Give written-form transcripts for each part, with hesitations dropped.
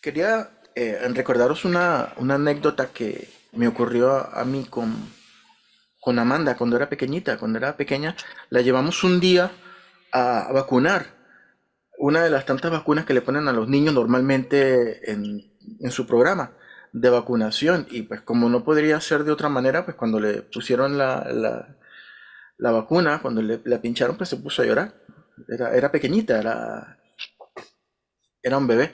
Quería recordaros una anécdota que me ocurrió a mí con Amanda cuando era pequeñita. Cuando era pequeña, la llevamos un día a vacunar. Una de las tantas vacunas que le ponen a los niños normalmente en su programa de vacunación. Y pues como no podría ser de otra manera, pues cuando le pusieron la vacuna, cuando la pincharon, pues se puso a llorar. Era pequeñita, era un bebé.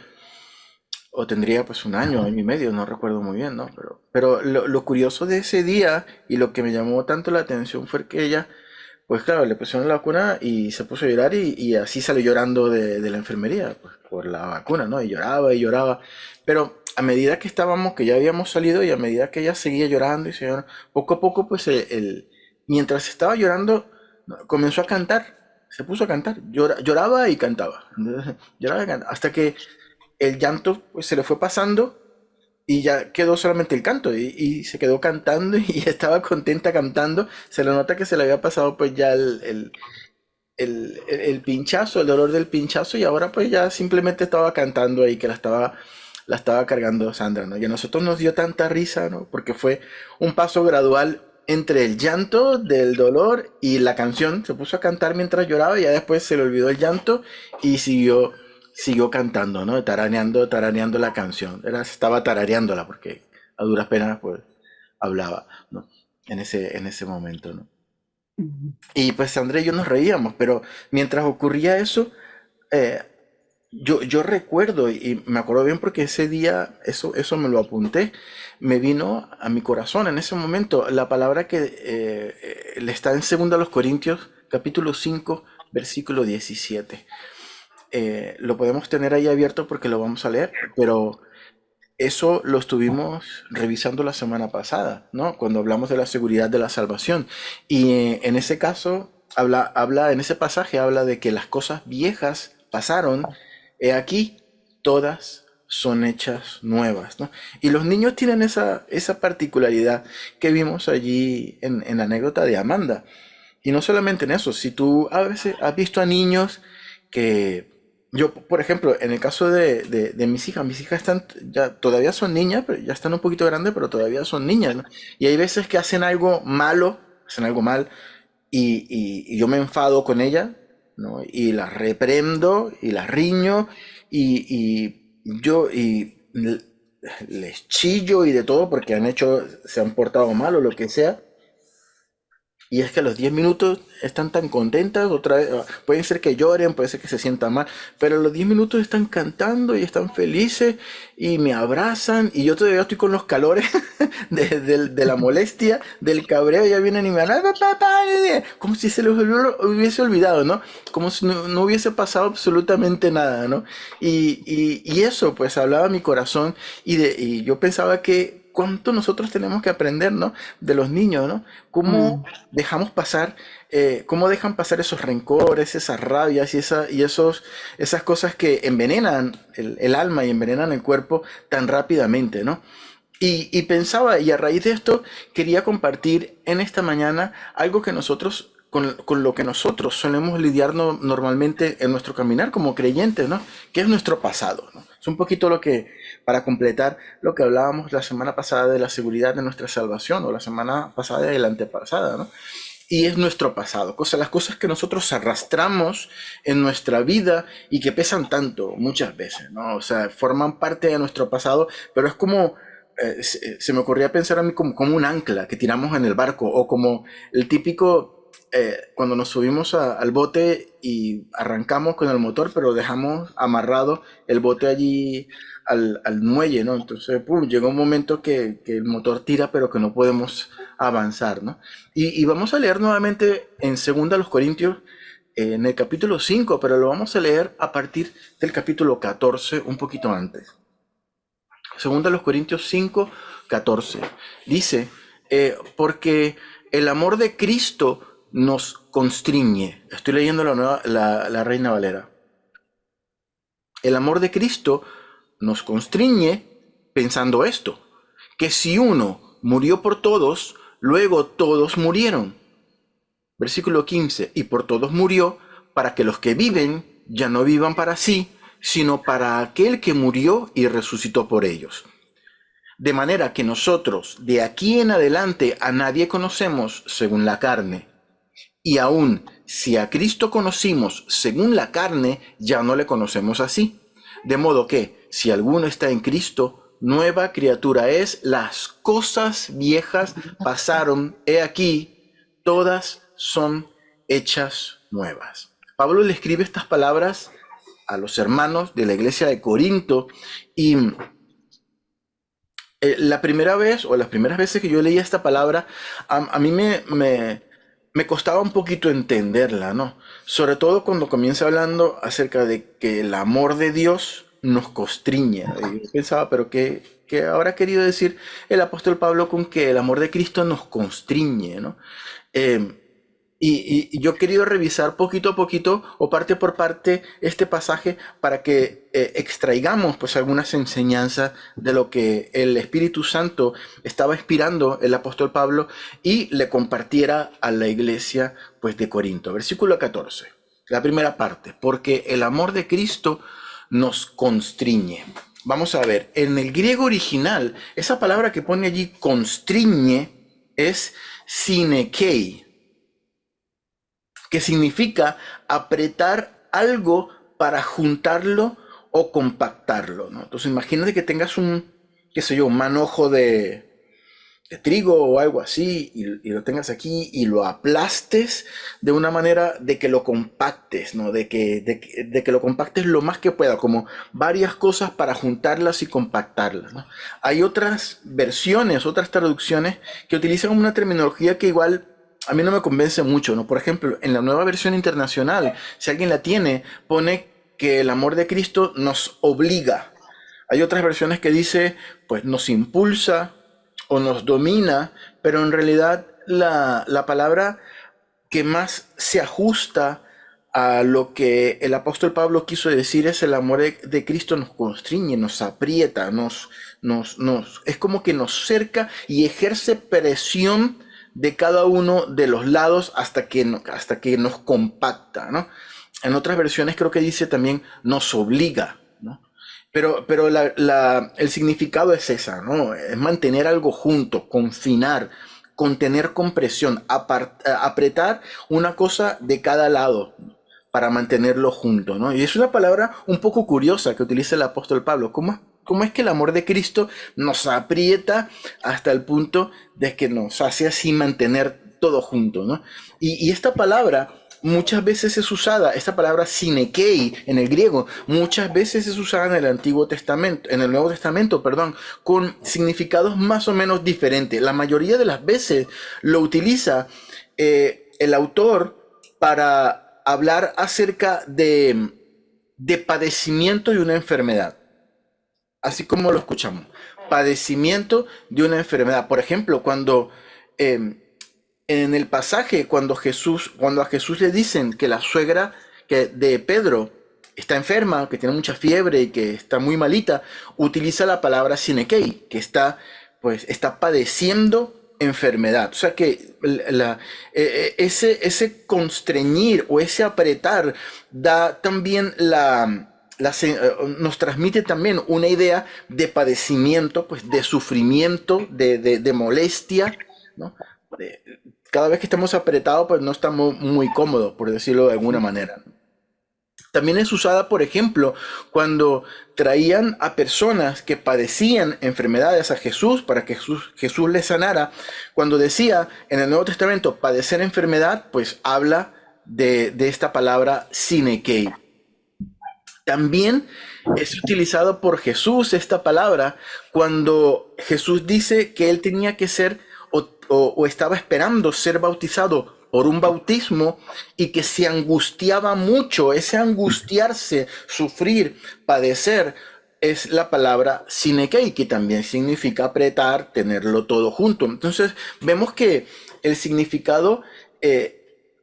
O tendría pues un año y medio, no recuerdo muy bien, ¿no? Pero lo curioso de ese día y lo que me llamó tanto la atención fue que ella, pues claro, le pusieron la vacuna y se puso a llorar y así salió llorando de la enfermería, pues por la vacuna, ¿no? Y lloraba y lloraba. Pero a medida que estábamos, que ya habíamos salido y a medida que ella seguía llorando y se llorando, poco a poco, pues mientras estaba llorando, ¿no? Comenzó a cantar. Se puso a cantar, lloraba y cantaba. Lloraba y cantaba, hasta que el llanto pues se le fue pasando y ya quedó solamente el canto y se quedó cantando y estaba contenta cantando. Se le nota que se le había pasado pues ya el pinchazo, el dolor del pinchazo y ahora pues ya simplemente estaba cantando ahí que la estaba cargando Sandra, ¿no? Y a nosotros nos dio tanta risa, ¿no? Porque fue un paso gradual entre el llanto del dolor y la canción. Se puso a cantar mientras lloraba y ya después se le olvidó el llanto y siguió cantando, ¿no? Tarareando la canción. Estaba tarareándola porque a duras penas pues hablaba, ¿no? En ese momento, ¿no? Ujú. Y pues André y yo nos reíamos, pero mientras ocurría eso, eh, yo recuerdo y me acuerdo bien porque ese día eso me lo apunté, me vino a mi corazón en ese momento la palabra que le está en 2 capítulo 5 versículo 17. Lo podemos tener ahí abierto porque lo vamos a leer, pero eso lo estuvimos revisando la semana pasada, ¿no? Cuando hablamos de la seguridad de la salvación. Y en ese caso, en ese pasaje habla de que las cosas viejas pasaron, he aquí, todas son hechas nuevas, ¿no? Y los niños tienen esa particularidad que vimos allí en la anécdota de Amanda. Y no solamente en eso, si tú a veces has visto a niños que yo, por ejemplo, en el caso de mis hijas están, ya todavía son niñas, pero ya están un poquito grandes, pero todavía son niñas, ¿no? Y hay veces que hacen algo malo, hacen algo mal, y yo me enfado con ella, ¿no? Y las reprendo, y las riño, y les chillo y de todo porque se han portado mal o lo que sea. Y es que a los 10 minutos están tan contentas, otra vez, pueden ser que lloren, puede ser que se sientan mal, pero a los 10 minutos están cantando y están felices y me abrazan y yo todavía estoy con los calores de la molestia, del cabreo, ya vienen y me hablan, "Papá, papá", como si se les hubiese olvidado, ¿no? Como si no hubiese pasado absolutamente nada, ¿no? Y eso pues hablaba mi corazón y yo pensaba que cuánto nosotros tenemos que aprender, ¿no? De los niños, ¿no? Cómo Mm, dejamos pasar, cómo dejan pasar esos rencores, esas rabias esas cosas que envenenan el alma y envenenan el cuerpo tan rápidamente, ¿no? Y pensaba, y a raíz de esto, quería compartir en esta mañana algo que con lo que nosotros solemos lidiar normalmente en nuestro caminar como creyentes, ¿no? Que es nuestro pasado, ¿no? Es un poquito para completar lo que hablábamos la semana pasada de la seguridad de nuestra salvación, o la semana pasada y la antepasada, ¿no? Y es nuestro pasado, las cosas que nosotros arrastramos en nuestra vida y que pesan tanto muchas veces, ¿no? O sea, forman parte de nuestro pasado, pero es como, se me ocurría pensar a mí como un ancla que tiramos en el barco o como el típico, cuando nos subimos al bote y arrancamos con el motor, pero dejamos amarrado el bote allí al muelle, ¿no? Entonces, pum, llega un momento que el motor tira, pero que no podemos avanzar, ¿no? Y vamos a leer nuevamente en 2 Corintios, en el capítulo 5, pero lo vamos a leer a partir del capítulo 14, un poquito antes. 2 Corintios 5, 14. Dice, porque el amor de Cristo nos constriñe. Estoy leyendo la Reina Valera. El amor de Cristo nos constriñe pensando esto, que si uno murió por todos, luego todos murieron. Versículo 15, y por todos murió, para que los que viven ya no vivan para sí, sino para aquel que murió y resucitó por ellos. De manera que nosotros, de aquí en adelante, a nadie conocemos según la carne. Y aun si a Cristo conocimos según la carne, ya no le conocemos así. De modo que, si alguno está en Cristo, nueva criatura es, las cosas viejas pasaron, he aquí, todas son hechas nuevas. Pablo le escribe estas palabras a los hermanos de la iglesia de Corinto y la primera vez o las primeras veces que yo leía esta palabra, a mí me costaba un poquito entenderla, ¿no? Sobre todo cuando comienza hablando acerca de que el amor de Dios nos constriñe. Y yo pensaba, pero ¿qué habrá querido decir el apóstol Pablo con que el amor de Cristo nos constriñe, ¿no? Eh, y yo he querido revisar poquito a poquito o parte por parte este pasaje para que extraigamos pues algunas enseñanzas de lo que el Espíritu Santo estaba inspirando el apóstol Pablo y le compartiera a la iglesia pues de Corinto. Versículo 14, la primera parte, porque el amor de Cristo nos constriñe. Vamos a ver, en el griego original, esa palabra que pone allí constriñe es sinekei, que significa apretar algo para juntarlo o compactarlo, ¿no? Entonces imagínate que tengas un, qué sé yo, un manojo de trigo o algo así y lo tengas aquí y lo aplastes de una manera de que lo compactes, ¿no? De que lo compactes lo más que pueda, como varias cosas para juntarlas y compactarlas, ¿no? Hay otras versiones, otras traducciones que utilizan una terminología que igual a mí no me convence mucho, ¿no? Por ejemplo, en la nueva versión internacional, si alguien la tiene, pone que el amor de Cristo nos obliga. Hay otras versiones que dice, pues nos impulsa o nos domina, pero en realidad la palabra que más se ajusta a lo que el apóstol Pablo quiso decir es el amor de Cristo nos constriñe, nos aprieta, es como que nos cerca y ejerce presión de cada uno de los lados hasta que nos compacta, ¿no? En otras versiones creo que dice también nos obliga, ¿no? Pero el significado es esa, ¿no? Es mantener algo junto, confinar, contener con presión, apretar una cosa de cada lado para mantenerlo junto, ¿no? Y es una palabra un poco curiosa que utiliza el apóstol Pablo. ¿Cómo es que el amor de Cristo nos aprieta hasta el punto de que nos hace así mantener todo junto, ¿no? Y esta palabra muchas veces es usada, esta palabra sinekei en el griego, muchas veces es usada en el Antiguo Testamento, en el Nuevo Testamento, perdón, con significados más o menos diferentes. La mayoría de las veces lo utiliza el autor para hablar acerca de padecimiento de una enfermedad, así como lo escuchamos, padecimiento de una enfermedad. Por ejemplo, cuando en el pasaje, cuando a Jesús le dicen que la suegra de Pedro está enferma, que tiene mucha fiebre y que está muy malita, utiliza la palabra sinekei, que está padeciendo enfermedad. O sea que ese constreñir o ese apretar da también nos transmite también una idea de padecimiento, pues de sufrimiento, de molestia, ¿no? De- Cada vez que estamos apretados, pues no estamos muy cómodos, por decirlo de alguna manera. También es usada, por ejemplo, cuando traían a personas que padecían enfermedades a Jesús para que Jesús les sanara. Cuando decía en el Nuevo Testamento padecer enfermedad, pues habla de esta palabra sinekei. También es utilizado por Jesús esta palabra cuando Jesús dice que él tenía que ser o estaba esperando ser bautizado por un bautismo y que se angustiaba mucho. Ese angustiarse, sufrir, padecer, es la palabra sinekei, que también significa apretar, tenerlo todo junto. Entonces vemos que el significado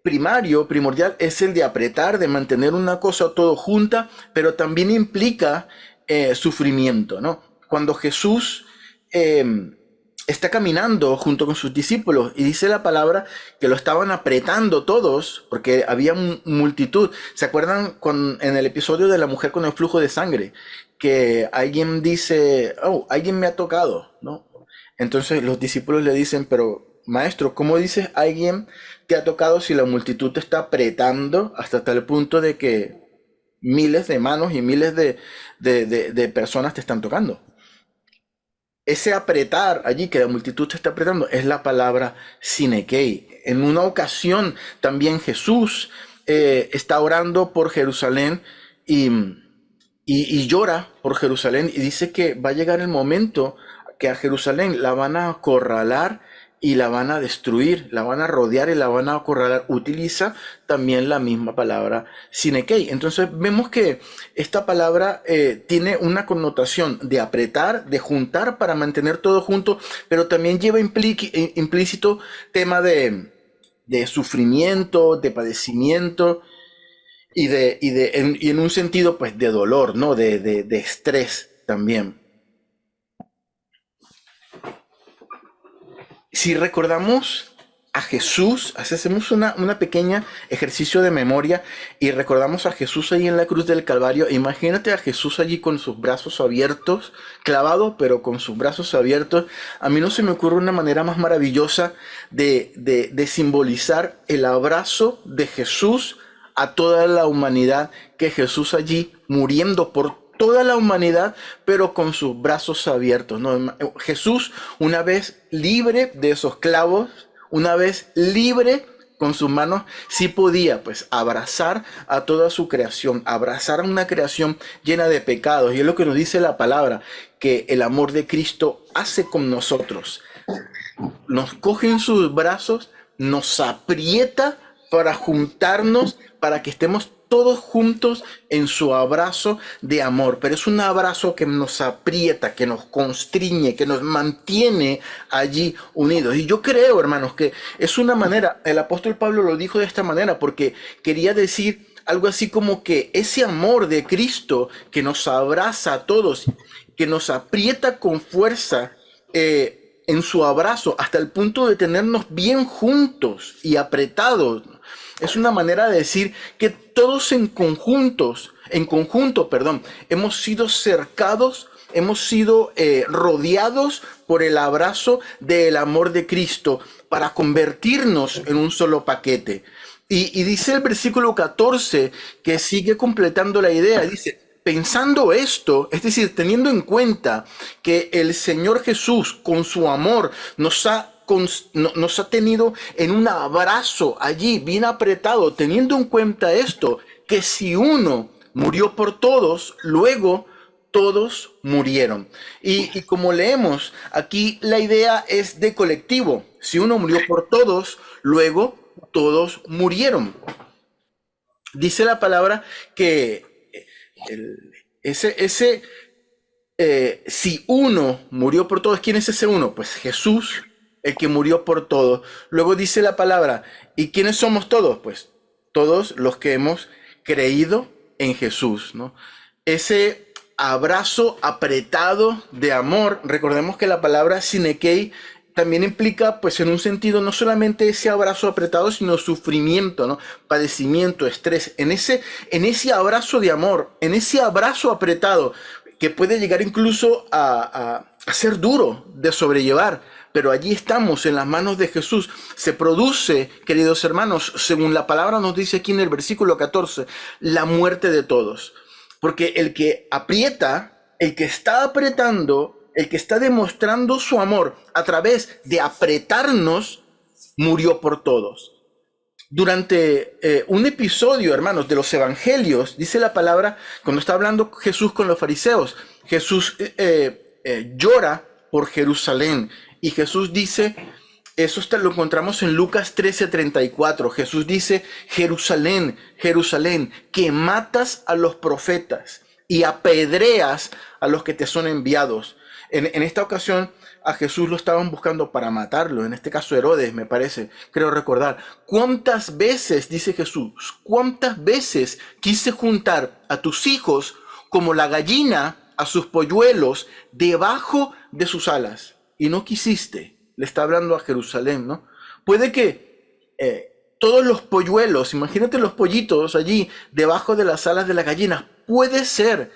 primordial, es el de apretar, de mantener una cosa todo junta, pero también implica sufrimiento, ¿no? Cuando Jesús está caminando junto con sus discípulos y dice la palabra que lo estaban apretando todos porque había multitud. ¿Se acuerdan en el episodio de la mujer con el flujo de sangre? Que alguien dice, oh, alguien me ha tocado, ¿no? Entonces los discípulos le dicen, pero maestro, ¿cómo dices alguien te ha tocado si la multitud te está apretando hasta tal punto de que miles de manos y miles de personas te están tocando? Ese apretar allí que la multitud te está apretando es la palabra sinekei. En una ocasión también Jesús está orando por Jerusalén y, y llora por Jerusalén y dice que va a llegar el momento que a Jerusalén la van a acorralar y la van a destruir, la van a rodear y la van a acorralar. Utiliza también la misma palabra sinekei. Entonces vemos que esta palabra tiene una connotación de apretar, de juntar para mantener todo junto, pero también lleva implícito tema de sufrimiento, de padecimiento y en un sentido pues de dolor, ¿no? De estrés también. Si recordamos a Jesús, hacemos una pequeña ejercicio de memoria y recordamos a Jesús ahí en la cruz del Calvario. Imagínate a Jesús allí con sus brazos abiertos, clavado, pero con sus brazos abiertos. A mí no se me ocurre una manera más maravillosa de simbolizar el abrazo de Jesús a toda la humanidad, que Jesús allí muriendo por toda la humanidad, pero con sus brazos abiertos, ¿no? Jesús, una vez libre de esos clavos, una vez libre con sus manos, sí podía pues abrazar a toda su creación, abrazar a una creación llena de pecados. Y es lo que nos dice la palabra, que el amor de Cristo hace con nosotros. Nos coge en sus brazos, nos aprieta para juntarnos, para que estemos todos juntos en su abrazo de amor. Pero es un abrazo que nos aprieta, que nos constriñe, que nos mantiene allí unidos. Y yo creo, hermanos, que es una manera, el apóstol Pablo lo dijo de esta manera, porque quería decir algo así como que ese amor de Cristo que nos abraza a todos, que nos aprieta con fuerza, en su abrazo hasta el punto de tenernos bien juntos y apretados. Es una manera de decir que todos en conjunto, perdón, hemos sido cercados, hemos sido rodeados por el abrazo del amor de Cristo para convertirnos en un solo paquete. Y dice el versículo 14 que sigue completando la idea, dice, pensando esto, es decir, teniendo en cuenta que el Señor Jesús con su amor nos ha tenido en un abrazo allí, bien apretado, teniendo en cuenta esto, que si uno murió por todos, luego todos murieron. Y como leemos, aquí la idea es de colectivo. Si uno murió por todos, luego todos murieron. Dice la palabra que si uno murió por todos, ¿quién es ese uno? Pues Jesús, el que murió por todos. Luego dice la palabra, ¿y quiénes somos todos? Pues todos los que hemos creído en Jesús, ¿no? Ese abrazo apretado de amor, recordemos que la palabra sinekei también implica, pues en un sentido, no solamente ese abrazo apretado, sino sufrimiento, ¿no? Padecimiento, estrés. En ese abrazo de amor, en ese abrazo apretado, que puede llegar incluso a ser duro de sobrellevar, pero allí estamos en las manos de Jesús. Se produce, queridos hermanos, según la palabra nos dice aquí en el versículo 14, la muerte de todos. Porque el que aprieta, el que está apretando, el que está demostrando su amor a través de apretarnos, murió por todos. Durante un episodio, hermanos, de los evangelios, dice la palabra, cuando está hablando Jesús con los fariseos, Jesús llora por Jerusalén y Jesús dice, eso lo encontramos en Lucas 13:34, Jesús dice, Jerusalén, Jerusalén, que matas a los profetas y apedreas a los que te son enviados. En esta ocasión a Jesús lo estaban buscando para matarlo, en este caso Herodes, me parece, creo recordar. ¿Cuántas veces, dice Jesús, cuántas veces quise juntar a tus hijos como la gallina a sus polluelos debajo de sus alas? y no quisiste. Le está hablando a Jerusalén, ¿no? Puede que todos los polluelos, imagínate los pollitos allí debajo de las alas de las gallinas, puede ser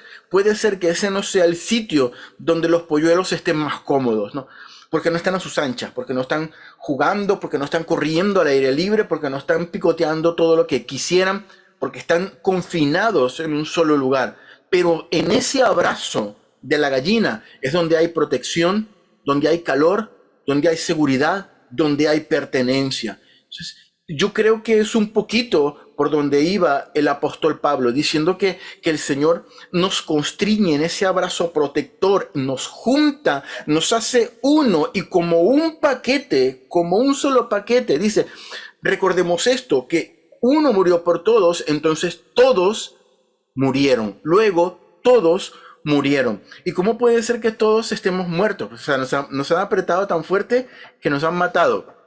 que ese no sea el sitio donde los polluelos estén más cómodos, ¿no? Porque no están a sus anchas, porque no están jugando, porque no están corriendo al aire libre, porque no están picoteando todo lo que quisieran, porque están confinados en un solo lugar. Pero en ese abrazo de la gallina es donde hay protección, donde hay calor, donde hay seguridad, donde hay pertenencia. Entonces, yo creo que es un poquito por donde iba el apóstol Pablo, diciendo que el Señor nos constriñe en ese abrazo protector, nos junta, nos hace uno y como un paquete, como un solo paquete, dice, recordemos esto, que uno murió por todos, entonces todos murieron. Luego todos murieron. ¿Y cómo puede ser que todos estemos muertos? O sea, nos han apretado tan fuerte que nos han matado.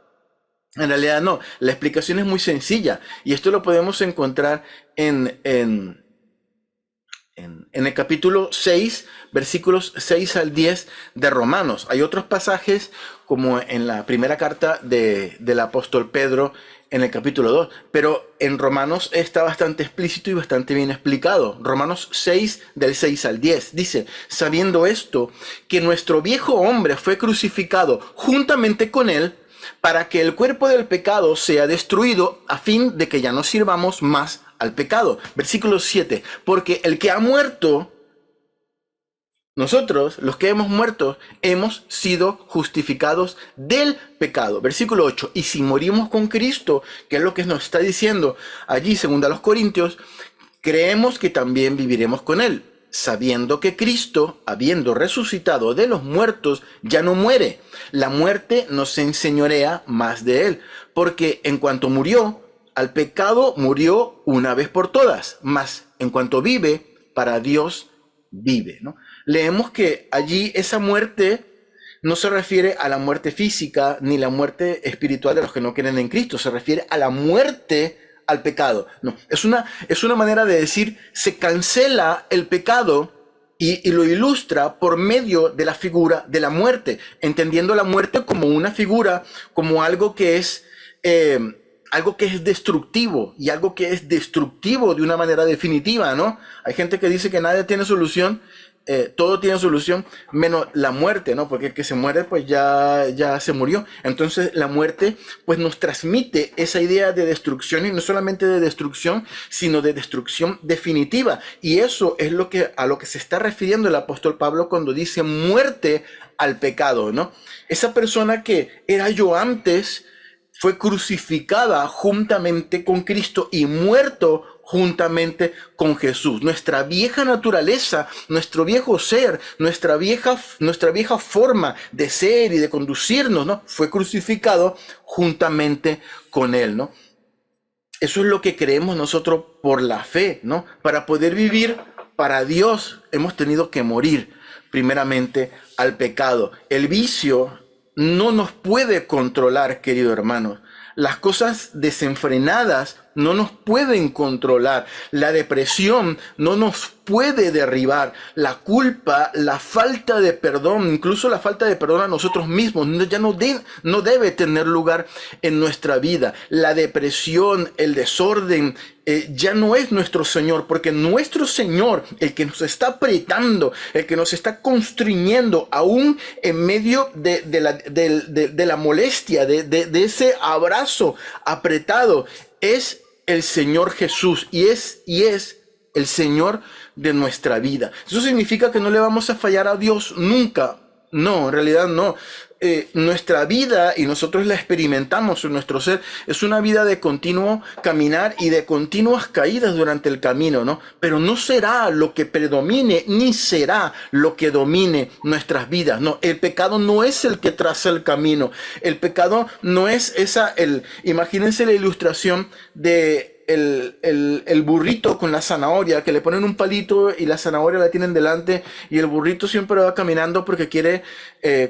En realidad no, la explicación es muy sencilla y esto lo podemos encontrar en el capítulo 6, versículos 6 al 10 de Romanos. Hay otros pasajes como en la primera carta del apóstol Pedro en el capítulo 2, pero en Romanos está bastante explícito y bastante bien explicado. Romanos 6 del 6 al 10 dice, sabiendo esto, que nuestro viejo hombre fue crucificado juntamente con él, para que el cuerpo del pecado sea destruido, a fin de que ya no sirvamos más al pecado. Versículo 7, porque el que ha muerto, nosotros, los que hemos muerto, hemos sido justificados del pecado. Versículo 8, y si morimos con Cristo, que es lo que nos está diciendo allí, según a los Corintios, creemos que también viviremos con él, sabiendo que Cristo, habiendo resucitado de los muertos, ya no muere. La muerte no se enseñorea más de él, porque en cuanto murió, al pecado murió una vez por todas, mas en cuanto vive, para Dios vive, ¿no? Leemos que allí esa muerte no se refiere a la muerte física ni la muerte espiritual de los que no creen en Cristo, se refiere a la muerte al pecado. No, es una manera de decir, se cancela el pecado y lo ilustra por medio de la figura de la muerte, entendiendo la muerte como una figura, como algo que es destructivo y algo que es destructivo de una manera definitiva, ¿no? Hay gente que dice que nada tiene solución, todo tiene solución menos la muerte, ¿no? Porque el que se muere pues ya se murió. Entonces la muerte pues nos transmite esa idea de destrucción, y no solamente de destrucción, sino de destrucción definitiva. Y eso es a lo que se está refiriendo el apóstol Pablo cuando dice muerte al pecado, ¿no? Esa persona que era yo antes fue crucificada juntamente con Cristo y muerto juntamente con Jesús. Nuestra vieja naturaleza, nuestro viejo ser, nuestra vieja forma de ser y de conducirnos, ¿no? Fue crucificado juntamente con él, ¿no? Eso es lo que creemos nosotros por la fe, ¿no? Para poder vivir para Dios hemos tenido que morir primeramente al pecado. El vicio no nos puede controlar, querido hermano. Las cosas desenfrenadas no nos pueden controlar. La depresión no nos puede derribar. La culpa, la falta de perdón, incluso la falta de perdón a nosotros mismos, ya no debe tener lugar en nuestra vida. La depresión, el desorden, ya no es nuestro Señor, porque nuestro Señor, el que nos está apretando, el que nos está constriñendo, aún en medio de la molestia, de ese abrazo apretado, es el Señor Jesús y es el Señor de nuestra vida. Eso significa que no le vamos a fallar a Dios nunca. No, en realidad no. Nuestra vida, y nosotros la experimentamos en nuestro ser, es una vida de continuo caminar y de continuas caídas durante el camino, ¿no? Pero no será lo que predomine, ni será lo que domine nuestras vidas, ¿no? El pecado no es el que traza el camino. El pecado no es imagínense la ilustración de el burrito con la zanahoria, que le ponen un palito y la zanahoria la tienen delante, y el burrito siempre va caminando porque quiere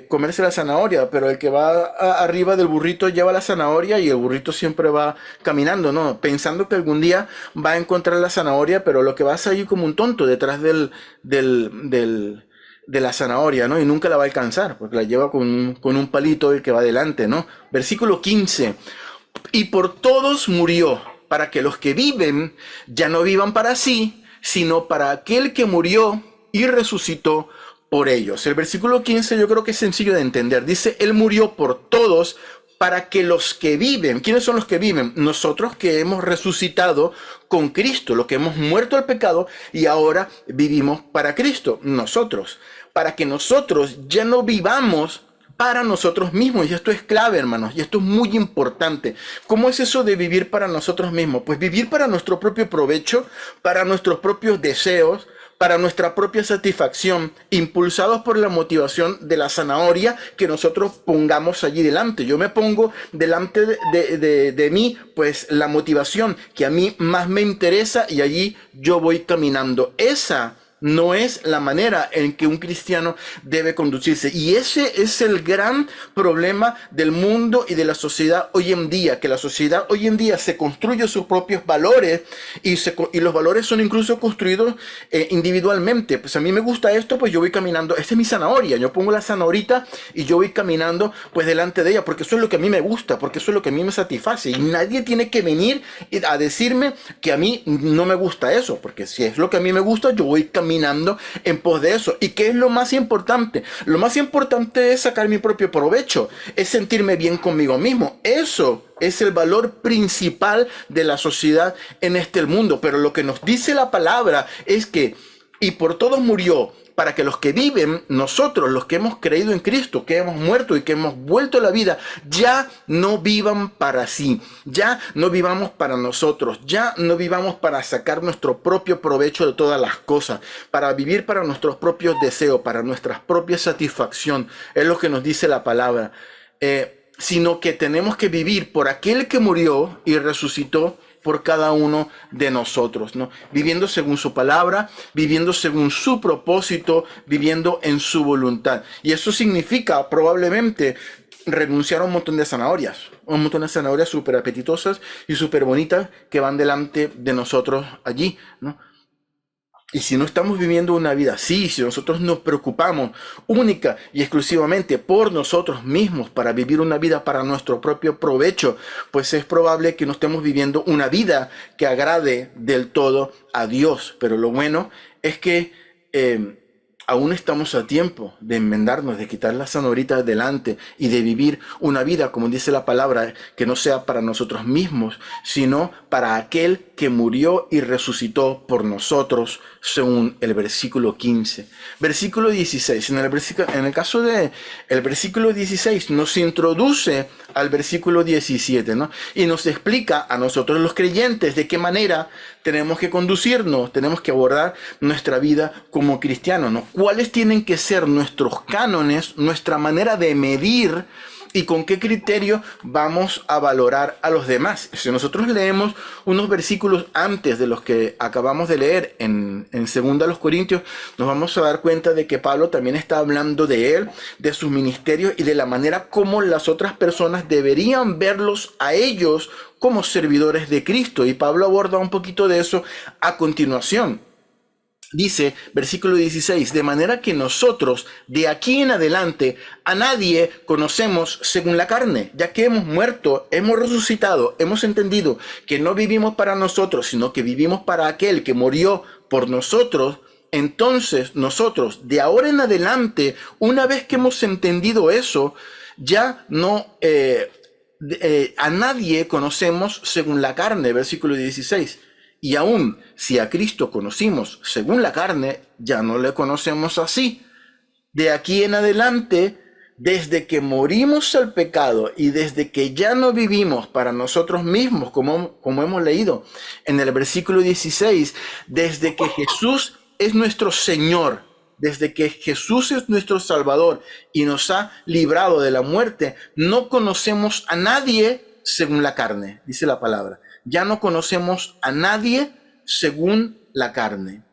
comerse la zanahoria, pero el que va arriba del burrito lleva la zanahoria y el burrito siempre va caminando, ¿no? Pensando que algún día va a encontrar la zanahoria, pero lo que va a salir como un tonto detrás de la zanahoria, ¿no? Y nunca la va a alcanzar, porque la lleva con un palito el que va adelante, ¿no? Versículo 15. Y por todos murió, para que los que viven ya no vivan para sí, sino para aquel que murió y resucitó por ellos. El versículo 15 yo creo que es sencillo de entender. Dice, Él murió por todos para que los que viven, ¿quiénes son los que viven? Nosotros que hemos resucitado con Cristo, los que hemos muerto al pecado y ahora vivimos para Cristo, nosotros, para que nosotros ya no vivamos para nosotros mismos. Y esto es clave, hermanos, y esto es muy importante. ¿Cómo es eso de vivir para nosotros mismos? Pues vivir para nuestro propio provecho, para nuestros propios deseos, para nuestra propia satisfacción, impulsados por la motivación de la zanahoria que nosotros pongamos allí delante. Yo me pongo delante de mí, pues la motivación que a mí más me interesa y allí yo voy caminando. Esa no es la manera en que un cristiano debe conducirse. Y ese es el gran problema del mundo y de la sociedad hoy en día, que la sociedad hoy en día se construye sus propios valores y los valores son incluso construidos individualmente. Pues a mí me gusta esto, pues yo voy caminando, esta es mi zanahoria, yo pongo la zanahorita y yo voy caminando pues delante de ella, porque eso es lo que a mí me gusta, porque eso es lo que a mí me satisface. Y nadie tiene que venir a decirme que a mí no me gusta eso, porque si es lo que a mí me gusta, yo voy caminando en pos de eso. ¿Y qué es lo más importante? Lo más importante es sacar mi propio provecho, es sentirme bien conmigo mismo. Eso es el valor principal de la sociedad en este mundo. Pero lo que nos dice la palabra es que, y por todos murió, para que los que viven, nosotros, los que hemos creído en Cristo, que hemos muerto y que hemos vuelto a la vida, ya no vivan para sí, ya no vivamos para nosotros, ya no vivamos para sacar nuestro propio provecho de todas las cosas, para vivir para nuestros propios deseos, para nuestra propia satisfacción. Es lo que nos dice la palabra. Sino que tenemos que vivir por aquel que murió y resucitó por cada uno de nosotros, ¿no? Viviendo según su palabra, viviendo según su propósito, viviendo en su voluntad. Y eso significa probablemente renunciar a un montón de zanahorias súper apetitosas y súper bonitas que van delante de nosotros allí, ¿no? Y si no estamos viviendo una vida así, si nosotros nos preocupamos única y exclusivamente por nosotros mismos para vivir una vida para nuestro propio provecho, pues es probable que no estemos viviendo una vida que agrade del todo a Dios. Pero lo bueno es que aún estamos a tiempo de enmendarnos, de quitar las zanahoritas delante y de vivir una vida, como dice la palabra, que no sea para nosotros mismos, sino para aquel que murió y resucitó por nosotros, según el versículo 15. Versículo 16. En el caso del versículo 16 nos introduce al versículo 17, ¿no? Y nos explica a nosotros los creyentes de qué manera tenemos que conducirnos, tenemos que abordar nuestra vida como cristianos, ¿no? ¿Cuáles tienen que ser nuestros cánones, nuestra manera de medir y con qué criterio vamos a valorar a los demás? Si nosotros leemos unos versículos antes de los que acabamos de leer en 2 Corintios, nos vamos a dar cuenta de que Pablo también está hablando de él, de sus ministerios y de la manera como las otras personas deberían verlos a ellos como servidores de Cristo. Y Pablo aborda un poquito de eso a continuación. Dice, versículo 16, de manera que nosotros de aquí en adelante a nadie conocemos según la carne, ya que hemos muerto, hemos resucitado, hemos entendido que no vivimos para nosotros, sino que vivimos para aquel que murió por nosotros. Entonces nosotros de ahora en adelante, una vez que hemos entendido eso, ya no a nadie conocemos según la carne, versículo 16. Y aún si a Cristo conocimos según la carne, ya no le conocemos así. De aquí en adelante, desde que morimos al pecado y desde que ya no vivimos para nosotros mismos, como hemos leído en el versículo 16, desde que Jesús es nuestro Señor, desde que Jesús es nuestro Salvador y nos ha librado de la muerte, no conocemos a nadie según la carne, dice la palabra. Ya no conocemos a nadie según la carne.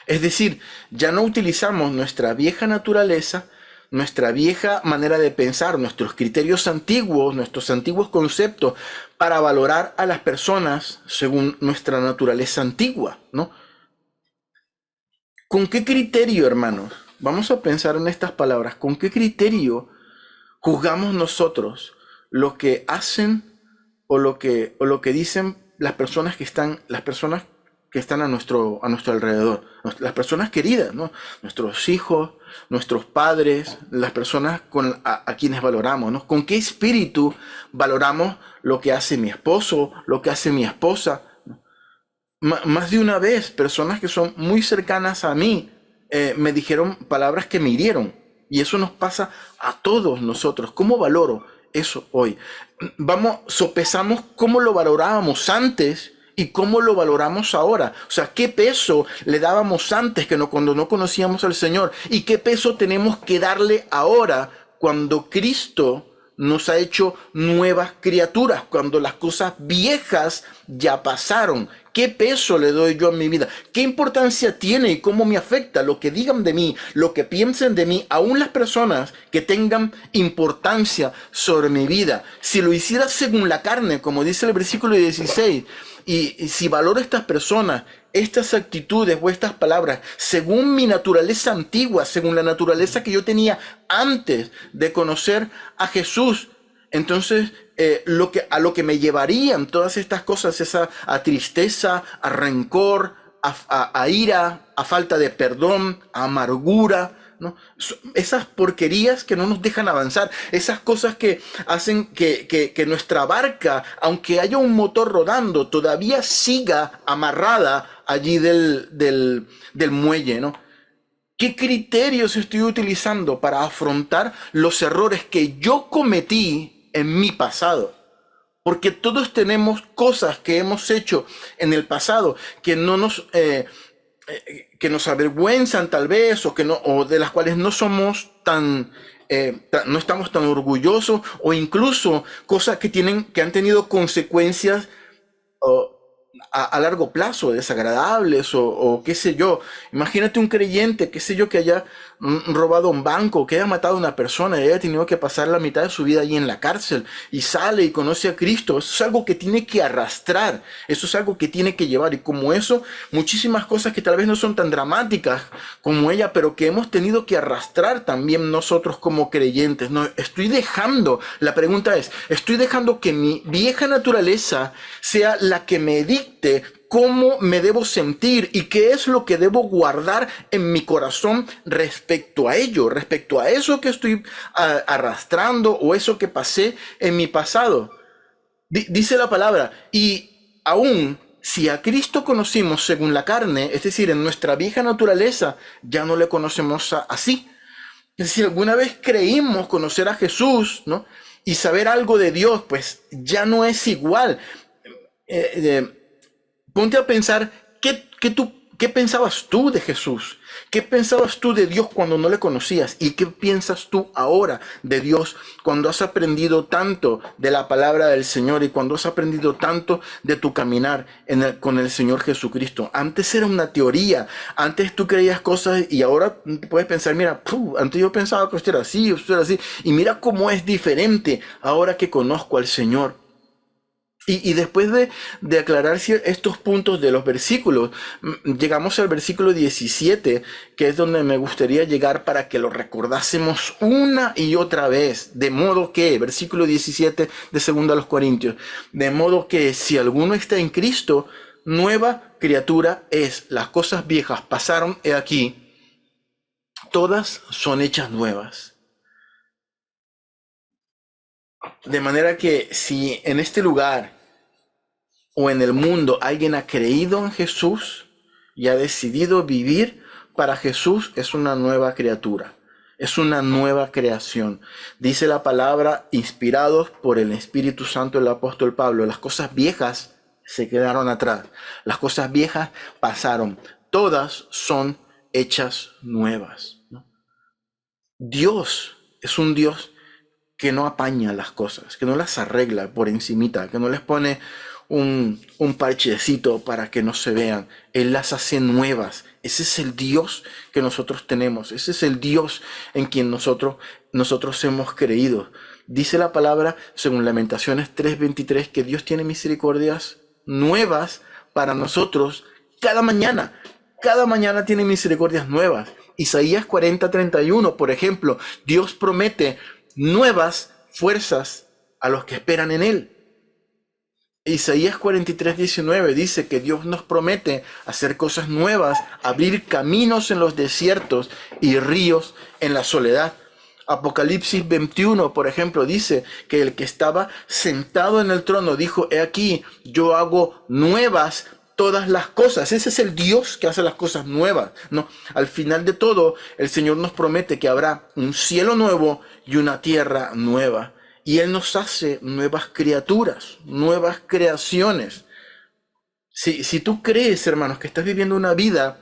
Es decir, ya no utilizamos nuestra vieja naturaleza, nuestra vieja manera de pensar, nuestros criterios antiguos, nuestros antiguos conceptos para valorar a las personas según nuestra naturaleza antigua, ¿no? ¿Con qué criterio, hermanos? Vamos a pensar en estas palabras. ¿Con qué criterio juzgamos nosotros lo que hacen o lo que dicen las personas que están a nuestro alrededor, las personas queridas, ¿no? Nuestros hijos, nuestros padres, las personas a quienes valoramos, ¿no? ¿Con qué espíritu valoramos lo que hace mi esposo, lo que hace mi esposa? Más de una vez, personas que son muy cercanas a mí me dijeron palabras que me hirieron. Y eso nos pasa a todos nosotros. ¿Cómo valoro eso hoy? Sopesamos cómo lo valorábamos antes y cómo lo valoramos ahora. O sea, qué peso le dábamos antes cuando no conocíamos al Señor y qué peso tenemos que darle ahora cuando Cristo nos ha hecho nuevas criaturas, cuando las cosas viejas ya pasaron. ¿Qué peso le doy yo a mi vida? ¿Qué importancia tiene y cómo me afecta lo que digan de mí, lo que piensen de mí, aún las personas que tengan importancia sobre mi vida? Si lo hiciera según la carne, como dice el versículo 16, y si valoro a estas personas, estas actitudes o estas palabras, según mi naturaleza antigua, según la naturaleza que yo tenía antes de conocer a Jesús, entonces a lo que me llevarían todas estas cosas es a tristeza, a rencor, a ira, a falta de perdón, a amargura, ¿no? Esas porquerías que no nos dejan avanzar, esas cosas que hacen que nuestra barca, aunque haya un motor rodando, todavía siga amarrada allí del muelle, ¿no? ¿Qué criterios estoy utilizando para afrontar los errores que yo cometí en mi pasado? Porque todos tenemos cosas que hemos hecho en el pasado que nos avergüenzan tal vez o de las cuales no somos no estamos tan orgullosos, o incluso cosas que han tenido consecuencias o, a largo plazo, desagradables o qué sé yo. Imagínate un creyente, qué sé yo, que haya robado un banco, que haya matado a una persona y haya tenido que pasar la mitad de su vida ahí en la cárcel y sale y conoce a Cristo. Eso es algo que tiene que arrastrar, eso es algo que tiene que llevar, y como eso, muchísimas cosas que tal vez no son tan dramáticas como ella, pero que hemos tenido que arrastrar también nosotros como creyentes. No, la pregunta es, ¿estoy dejando que mi vieja naturaleza sea la que me dicte cómo me debo sentir y qué es lo que debo guardar en mi corazón respecto a ello, respecto a eso que estoy arrastrando o eso que pasé en mi pasado? Dice la palabra, y aún si a Cristo conocimos según la carne, es decir, en nuestra vieja naturaleza, ya no le conocemos así. Es decir, alguna vez creímos conocer a Jesús, ¿no? Y saber algo de Dios, pues ya no es igual. Eh, eh, Ponte a pensar qué pensabas tú de Jesús, qué pensabas tú de Dios cuando no le conocías y qué piensas tú ahora de Dios cuando has aprendido tanto de la palabra del Señor y cuando has aprendido tanto de tu caminar con el Señor Jesucristo. Antes era una teoría, antes tú creías cosas y ahora puedes pensar, mira, antes yo pensaba que esto era así, y mira cómo es diferente ahora que conozco al Señor. Y después de aclarar estos puntos de los versículos, llegamos al versículo 17, que es donde me gustaría llegar para que lo recordásemos una y otra vez. De modo que, versículo 17 de 2 Corintios, de modo que si alguno está en Cristo, nueva criatura es. Las cosas viejas pasaron, he aquí, todas son hechas nuevas. De manera que si en este lugar o en el mundo alguien ha creído en Jesús y ha decidido vivir para Jesús, es una nueva criatura, es una nueva creación. Dice la palabra, inspirados por el Espíritu Santo, el apóstol Pablo, las cosas viejas se quedaron atrás, las cosas viejas pasaron, todas son hechas nuevas, ¿no? Dios es un Dios que no apaña las cosas, que no las arregla por encimita, que no les pone un parchecito para que no se vean. Él las hace nuevas. Ese es el Dios que nosotros tenemos. Ese es el Dios en quien nosotros hemos creído. Dice la palabra, según Lamentaciones 3:23, que Dios tiene misericordias nuevas para nosotros cada mañana. Cada mañana tiene misericordias nuevas. Isaías 40:31, por ejemplo, Dios promete nuevas fuerzas a los que esperan en Él. Isaías 43:19 dice que Dios nos promete hacer cosas nuevas, abrir caminos en los desiertos y ríos en la soledad. Apocalipsis 21, por ejemplo, dice que el que estaba sentado en el trono dijo: he aquí, yo hago nuevas todas las cosas. Ese es el Dios que hace las cosas nuevas, ¿no? Al final de todo, el Señor nos promete que habrá un cielo nuevo y una tierra nueva. Y Él nos hace nuevas criaturas, nuevas creaciones. Si tú crees, hermanos, que estás viviendo una vida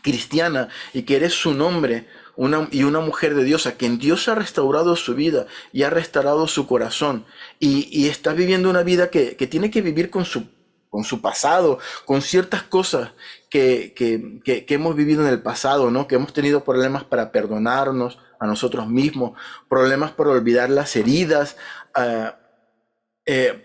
cristiana y que eres un hombre y una mujer de Dios, a quien Dios ha restaurado su vida y ha restaurado su corazón, y estás viviendo una vida que tiene que vivir con su pasado, con ciertas cosas que hemos vivido en el pasado, ¿no? Que hemos tenido problemas para perdonarnos a nosotros mismos, problemas para olvidar las heridas,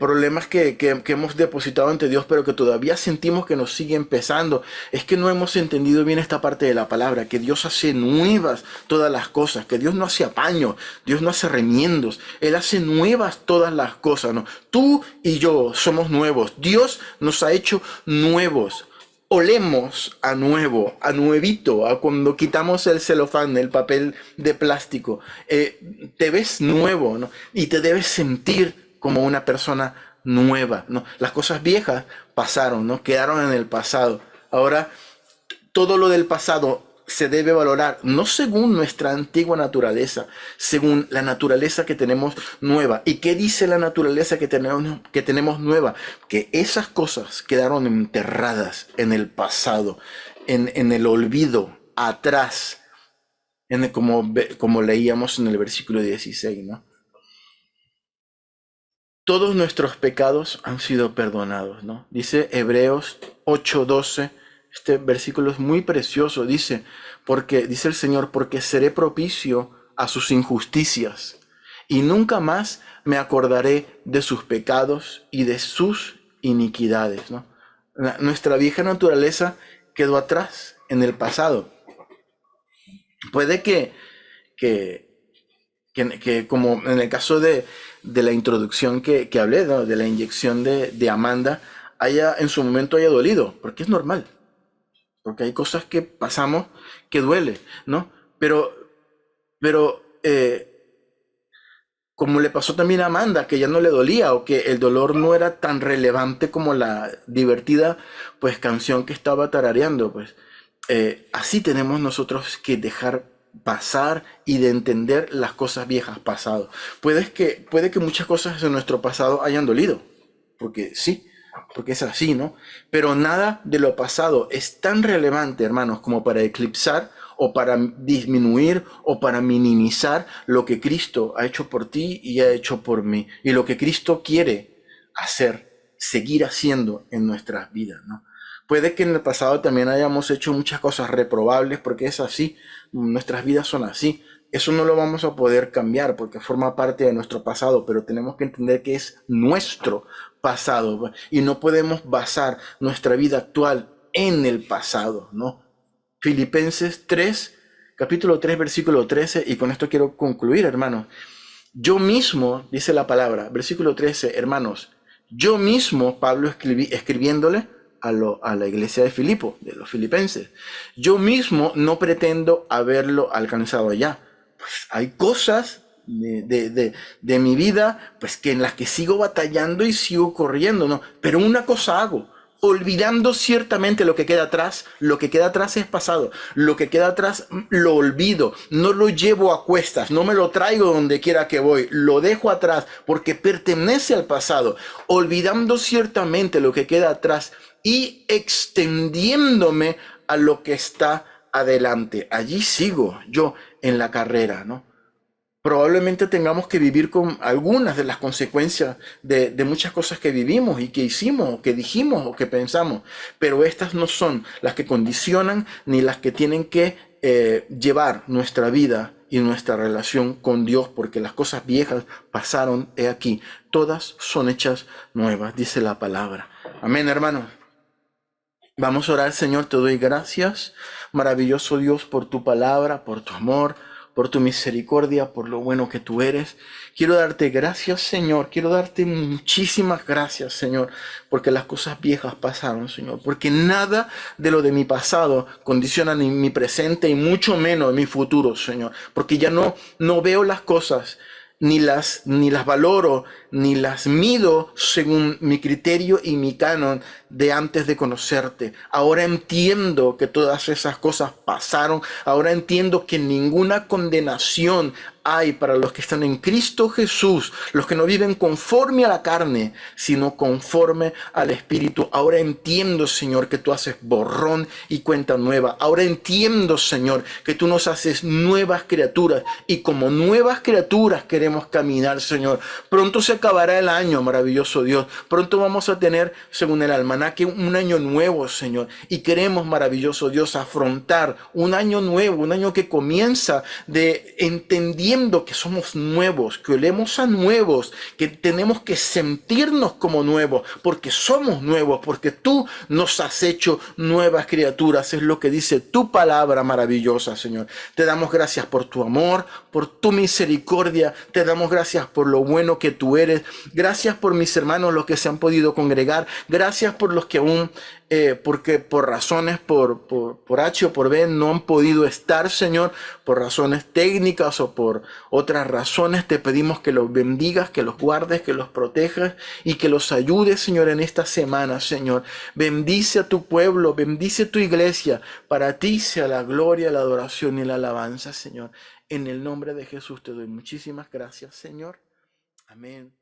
problemas que hemos depositado ante Dios, pero que todavía sentimos que nos siguen pesando. Es que no hemos entendido bien esta parte de la palabra, que Dios hace nuevas todas las cosas, que Dios no hace apaño, Dios no hace remiendos, Él hace nuevas todas las cosas, ¿no? Tú y yo somos nuevos, Dios nos ha hecho nuevos. Olemos a nuevo, a nuevito, a cuando quitamos el celofán, el papel de plástico. Te ves nuevo, ¿no? Y te debes sentir como una persona nueva, ¿no? Las cosas viejas pasaron, ¿no? Quedaron en el pasado. Ahora, todo lo del pasado se debe valorar, no según nuestra antigua naturaleza, según la naturaleza que tenemos nueva. ¿Y qué dice la naturaleza que tenemos nueva? Que esas cosas quedaron enterradas en el pasado, en el olvido, atrás, como leíamos en el versículo 16, ¿no? Todos nuestros pecados han sido perdonados, ¿no? Dice Hebreos 8:12, este versículo es muy precioso, dice el Señor: porque seré propicio a sus injusticias y nunca más me acordaré de sus pecados y de sus iniquidades, ¿no? Nuestra vieja naturaleza quedó atrás en el pasado. Puede que como en el caso de la introducción que hablé, ¿no? De la inyección de Amanda, en su momento haya dolido, porque es normal, porque hay cosas que pasamos que duele, ¿no? Pero como le pasó también a Amanda, que ya no le dolía, o que el dolor no era tan relevante como la divertida, pues, canción que estaba tarareando, pues, así tenemos nosotros que dejar pasar y de entender las cosas viejas pasado. Puede que muchas cosas de nuestro pasado hayan dolido, porque sí, porque es así, ¿no? Pero nada de lo pasado es tan relevante, hermanos, como para eclipsar o para disminuir o para minimizar lo que Cristo ha hecho por ti y ha hecho por mí, y lo que Cristo quiere hacer, seguir haciendo en nuestras vidas, ¿no? Puede que en el pasado también hayamos hecho muchas cosas reprobables, porque es así, nuestras vidas son así. Eso no lo vamos a poder cambiar porque forma parte de nuestro pasado, pero tenemos que entender que es nuestro pasado y no podemos basar nuestra vida actual en el pasado, ¿no? Filipenses 3, capítulo 3, versículo 13, y con esto quiero concluir, hermanos. Yo mismo, dice la palabra, versículo 13, hermanos, yo mismo, Pablo escribiéndole a la iglesia de Filipo, de los filipenses, yo mismo no pretendo haberlo alcanzado ya. Pues hay cosas de mi vida, pues, que en las que sigo batallando y sigo corriendo, ¿no? Pero una cosa hago: olvidando ciertamente lo que queda atrás. Lo que queda atrás es pasado. Lo que queda atrás lo olvido. No lo llevo a cuestas. No me lo traigo donde quiera que voy. Lo dejo atrás porque pertenece al pasado. Olvidando ciertamente lo que queda atrás y extendiéndome a lo que está adelante. Allí sigo yo en la carrera, ¿no? Probablemente tengamos que vivir con algunas de las consecuencias de muchas cosas que vivimos y que hicimos, o que dijimos, o que pensamos, pero estas no son las que condicionan ni las que tienen que llevar nuestra vida y nuestra relación con Dios, porque las cosas viejas pasaron, he aquí, todas son hechas nuevas, dice la palabra. Amén, hermanos. Vamos a orar, Señor, te doy gracias, maravilloso Dios, por tu palabra, por tu amor, por tu misericordia, por lo bueno que tú eres. Quiero darte gracias, Señor, quiero darte muchísimas gracias, Señor, porque las cosas viejas pasaron, Señor, porque nada de lo de mi pasado condiciona ni mi presente y mucho menos mi futuro, Señor, porque ya no veo las cosas ni las valoro, ni las mido según mi criterio y mi canon de antes de conocerte. Ahora entiendo que todas esas cosas pasaron. Ahora entiendo que ninguna condenación hay para los que están en Cristo Jesús, los que no viven conforme a la carne, sino conforme al Espíritu. Ahora entiendo, Señor, que tú haces borrón y cuenta nueva. Ahora entiendo, Señor, que tú nos haces nuevas criaturas y como nuevas criaturas queremos caminar, Señor. Pronto se acabará el año, maravilloso Dios. Pronto vamos a tener, según el almanaque, un año nuevo, Señor. Y queremos, maravilloso Dios, afrontar un año nuevo, un año que comienza de entendiendo que somos nuevos, que olemos a nuevos, que tenemos que sentirnos como nuevos, porque somos nuevos, porque tú nos has hecho nuevas criaturas. Es lo que dice tu palabra maravillosa, Señor. Te damos gracias por tu amor, por tu misericordia. Te damos gracias por lo bueno que tú eres. Gracias por mis hermanos, los que se han podido congregar. Gracias por los que aún porque por razones, por H o por B, no han podido estar, Señor, por razones técnicas o por otras razones. Te pedimos que los bendigas, que los guardes, que los protejas y que los ayudes, Señor, en esta semana, Señor. Bendice a tu pueblo, bendice tu iglesia. Para ti sea la gloria, la adoración y la alabanza, Señor. En el nombre de Jesús te doy muchísimas gracias, Señor. Amén.